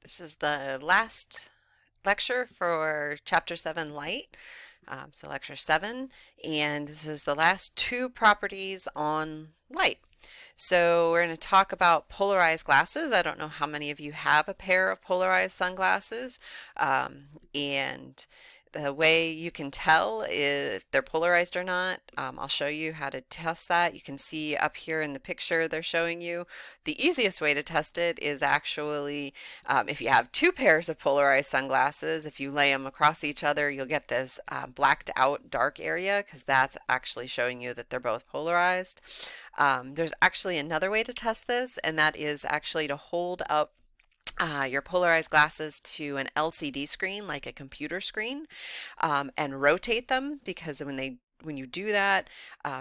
This is the last lecture for Chapter 7 Light, so Lecture 7, and this is the last two properties on light. So we're going to talk about polarized glasses. I don't know how many of you have a pair of polarized sunglasses, and the way you can tell if they're polarized or not, I'll show you how to test that. You can see up here in the picture they're showing you. The easiest way to test it is actually if you have two pairs of polarized sunglasses, if you lay them across each other, you'll get this blacked out dark area because that's actually showing you that they're both polarized. There's actually another way to test this, and that is actually to hold up your polarized glasses to an LCD screen, like a computer screen, and rotate them, because when you do that,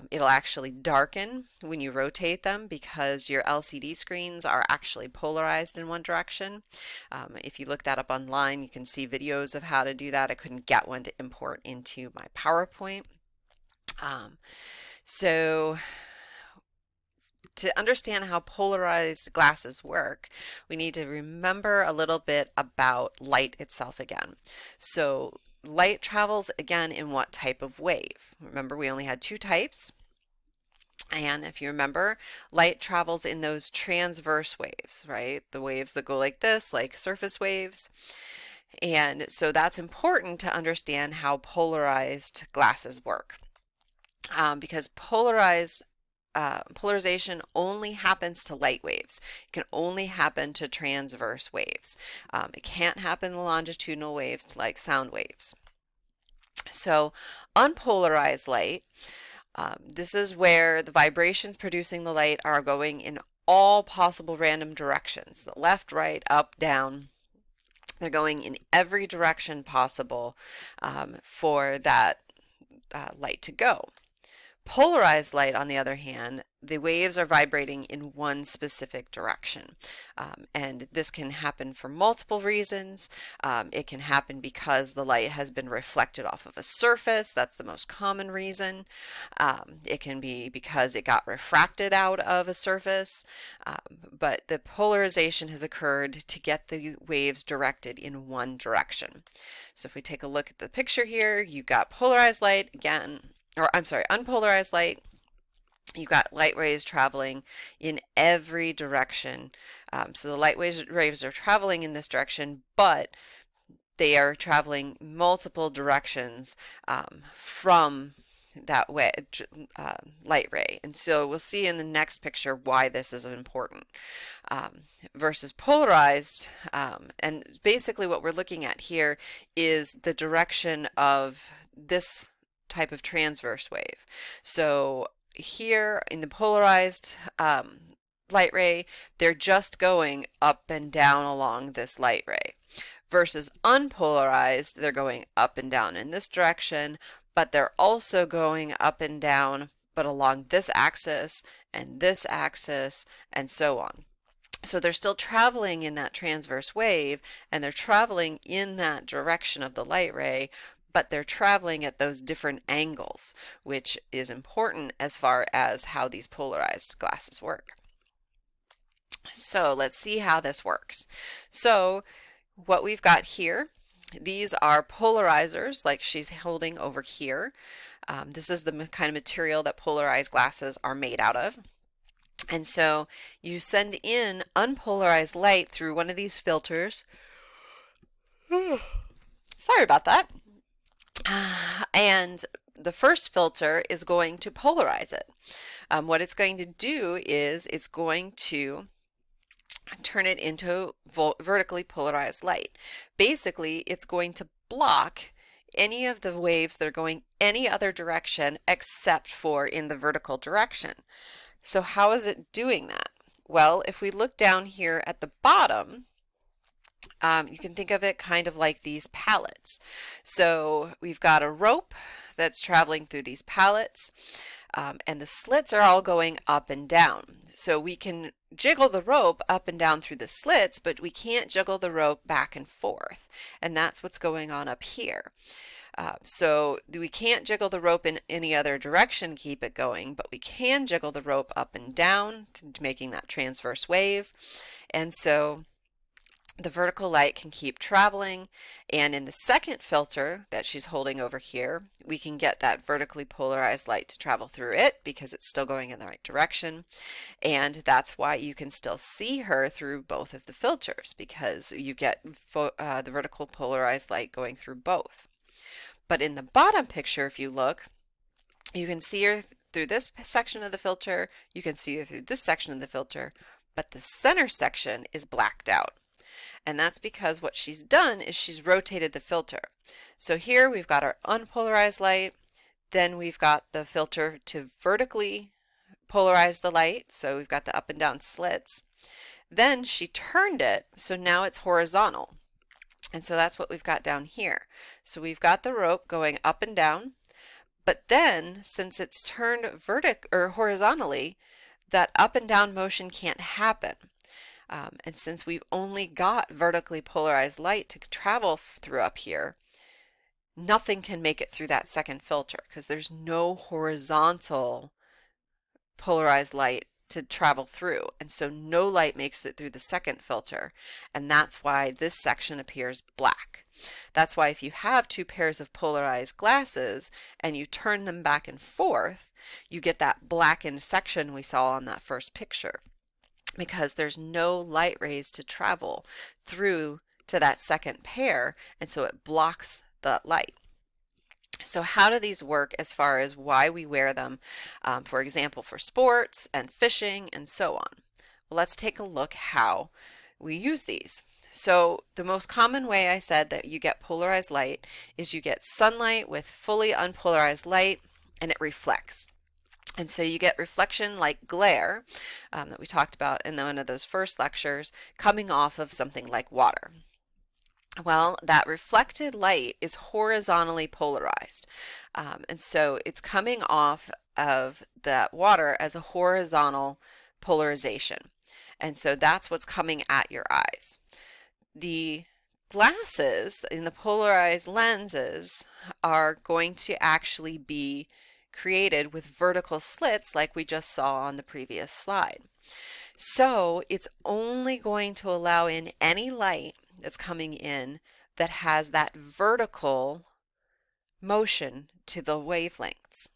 it'll actually darken when you rotate them because your LCD screens are actually polarized in one direction. If you look that up online, you can see videos of how to do that. I couldn't get one to import into my PowerPoint. So to understand how polarized glasses work, we need to remember a little bit about light itself again. So light travels again in what type of wave? Remember, we only had two types. And if you remember, light travels in those transverse waves, right? The waves that go like this, like surface waves. And so that's important to understand how polarized glasses work. Because polarization only happens to light waves. It can only happen to transverse waves. It can't happen to longitudinal waves like sound waves. So unpolarized light, this is where the vibrations producing the light are going in all possible random directions, left, right, up, down. They're going in every direction possible for that light to go. Polarized light, on the other hand, the waves are vibrating in one specific direction. And this can happen for multiple reasons. It can happen because the light has been reflected off of a surface. That's the most common reason. It can be because it got refracted out of a surface. But the polarization has occurred to get the waves directed in one direction. So if we take a look at the picture here, you've got polarized light again, or I'm sorry, unpolarized light. You've got light rays traveling in every direction. So the light waves are traveling in this direction, but they are traveling multiple directions from that way, light ray. And so we'll see in the next picture why this is important. Versus polarized, and basically what we're looking at here is the direction of this type of transverse wave. So here in the polarized light ray, they're just going up and down along this light ray. Versus unpolarized, they're going up and down in this direction, but they're also going up and down, but along this axis, and so on. So they're still traveling in that transverse wave, and they're traveling in that direction of the light ray, but they're traveling at those different angles, which is important as far as how these polarized glasses work. So let's see how this works. So what we've got here, these are polarizers like she's holding over here. This is the kind of material that polarized glasses are made out of. And so you send in unpolarized light through one of these filters. Sorry about that. And the first filter is going to polarize it. What it's going to do is it's going to turn it into vertically polarized light. Basically, it's going to block any of the waves that are going any other direction except for in the vertical direction. So how is it doing that? Well, if we look down here at the bottom, you can think of it kind of like these pallets. So we've got a rope that's traveling through these pallets, and the slits are all going up and down. So we can jiggle the rope up and down through the slits, but we can't jiggle the rope back and forth. And that's what's going on up here. So we can't jiggle the rope in any other direction, keep it going, but we can jiggle the rope up and down, making that transverse wave. And so the vertical light can keep traveling, and in the second filter that she's holding over here, we can get that vertically polarized light to travel through it because it's still going in the right direction, and that's why you can still see her through both of the filters, because you get the vertical polarized light going through both. But in the bottom picture, if you look, you can see her through this section of the filter, you can see her through this section of the filter, but the center section is blacked out. And that's because what she's done is she's rotated the filter. So here we've got our unpolarized light, then we've got the filter to vertically polarize the light, so we've got the up and down slits. Then she turned it, so now it's horizontal. And so that's what we've got down here. So we've got the rope going up and down, but then since it's turned horizontally, that up and down motion can't happen. And since we've only got vertically polarized light to travel through up here, nothing can make it through that second filter because there's no horizontal polarized light to travel through. And so no light makes it through the second filter. And that's why this section appears black. That's why if you have two pairs of polarized glasses and you turn them back and forth, you get that blackened section we saw on that first picture, because there's no light rays to travel through to that second pair, and so it blocks the light. So how do these work as far as why we wear them, for example, for sports and fishing and so on? Well, let's take a look how we use these. So the most common way I said that you get polarized light is you get sunlight with fully unpolarized light and it reflects. And so you get reflection like glare that we talked about in one of those first lectures coming off of something like water. Well, that reflected light is horizontally polarized. And so it's coming off of that water as a horizontal polarization. And so that's what's coming at your eyes. The glasses in the polarized lenses are going to actually be created with vertical slits like we just saw on the previous slide. So it's only going to allow in any light that's coming in that has that vertical motion to the wavelengths.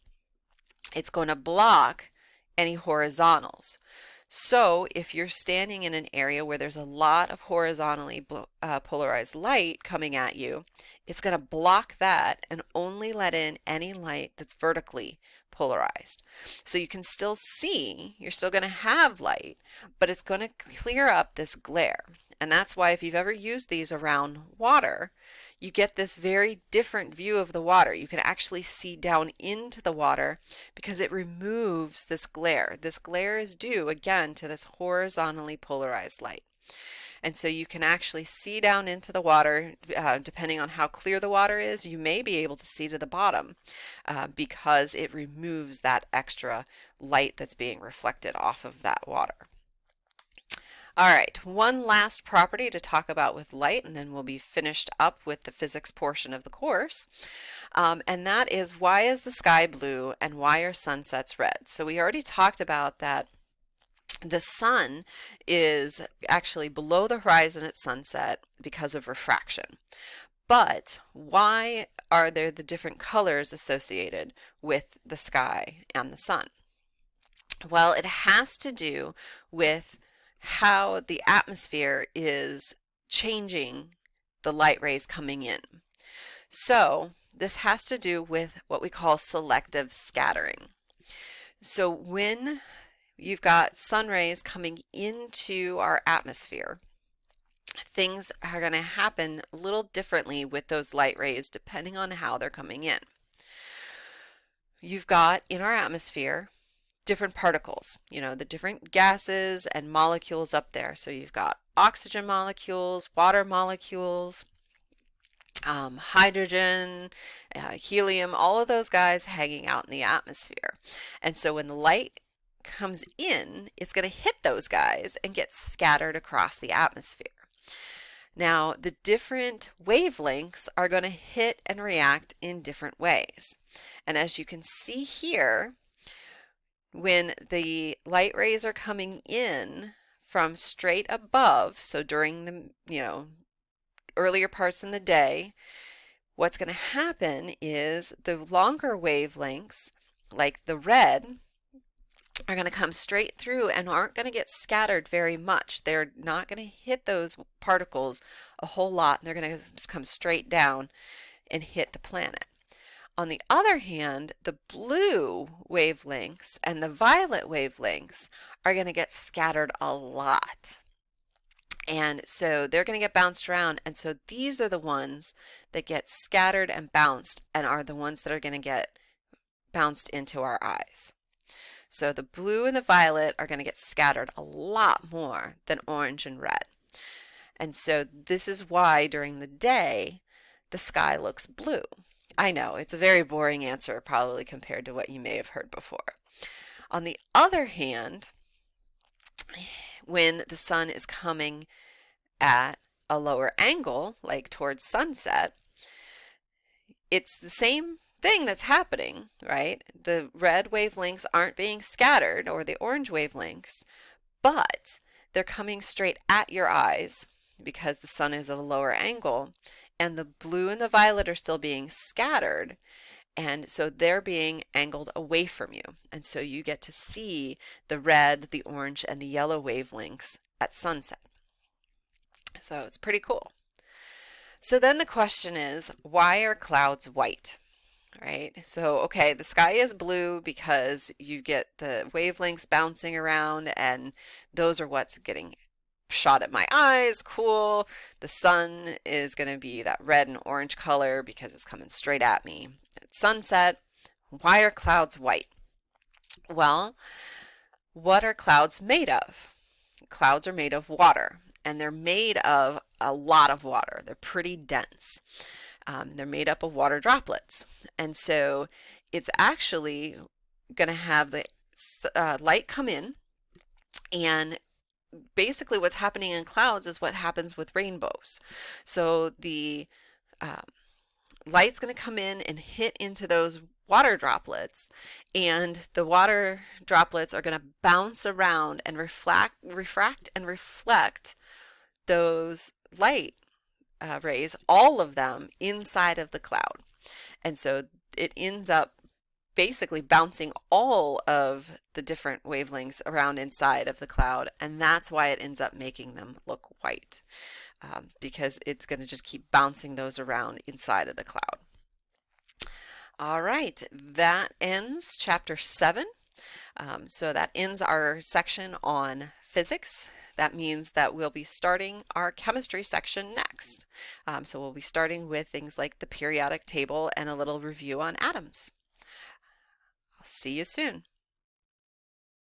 It's going to block any horizontals. So if you're standing in an area where there's a lot of horizontally polarized light coming at you, it's going to block that and only let in any light that's vertically polarized. So you can still see, you're still going to have light, but it's going to clear up this glare. And that's why if you've ever used these around water, you get this very different view of the water. You can actually see down into the water because it removes this glare. This glare is due, again, to this horizontally polarized light. And so you can actually see down into the water, depending on how clear the water is, you may be able to see to the bottom because it removes that extra light that's being reflected off of that water. All right, one last property to talk about with light, and then we'll be finished up with the physics portion of the course. And that is, why is the sky blue and why are sunsets red? So we already talked about that the sun is actually below the horizon at sunset because of refraction. But why are there the different colors associated with the sky and the sun? Well, it has to do with how the atmosphere is changing the light rays coming in. So this has to do with what we call selective scattering. So when you've got sun rays coming into our atmosphere, things are going to happen a little differently with those light rays depending on how they're coming in. You've got in our atmosphere different particles, the different gases and molecules up there. So you've got oxygen molecules, water molecules, hydrogen, helium, all of those guys hanging out in the atmosphere. And so when the light comes in, it's going to hit those guys and get scattered across the atmosphere. Now, the different wavelengths are going to hit and react in different ways. And as you can see here, when the light rays are coming in from straight above, so during the, earlier parts in the day, what's going to happen is the longer wavelengths, like the red, are going to come straight through and aren't going to get scattered very much. They're not going to hit those particles a whole lot, and they're going to just come straight down and hit the planet. On the other hand, the blue wavelengths and the violet wavelengths are going to get scattered a lot. And so they're going to get bounced around. And so these are the ones that get scattered and bounced and are the ones that are going to get bounced into our eyes. So the blue and the violet are going to get scattered a lot more than orange and red. And so this is why during the day the sky looks blue. I know, it's a very boring answer probably compared to what you may have heard before. On the other hand, when the sun is coming at a lower angle, like towards sunset, it's the same thing that's happening, right? The red wavelengths aren't being scattered, or the orange wavelengths, but they're coming straight at your eyes because the sun is at a lower angle, and the blue and the violet are still being scattered, and so they're being angled away from you. And so you get to see the red, the orange, and the yellow wavelengths at sunset. So it's pretty cool. So then the question is, why are clouds white? Right? So, okay, the sky is blue because you get the wavelengths bouncing around, and those are what's getting shot at my eyes. Cool. The sun is going to be that red and orange color because it's coming straight at me. At sunset, why are clouds white? Well, what are clouds made of? Clouds are made of water, and they're made of a lot of water. They're pretty dense. They're made up of water droplets. And so it's actually going to have the light come in, and basically what's happening in clouds is what happens with rainbows. So the light's going to come in and hit into those water droplets, and the water droplets are going to bounce around and refract and reflect those light rays, all of them inside of the cloud. And so it ends up basically bouncing all of the different wavelengths around inside of the cloud, and that's why it ends up making them look white, because it's going to just keep bouncing those around inside of the cloud. All right, that ends chapter 7. So that ends our section on physics. That means that we'll be starting our chemistry section next. So we'll be starting with things like the periodic table and a little review on atoms. I'll see you soon.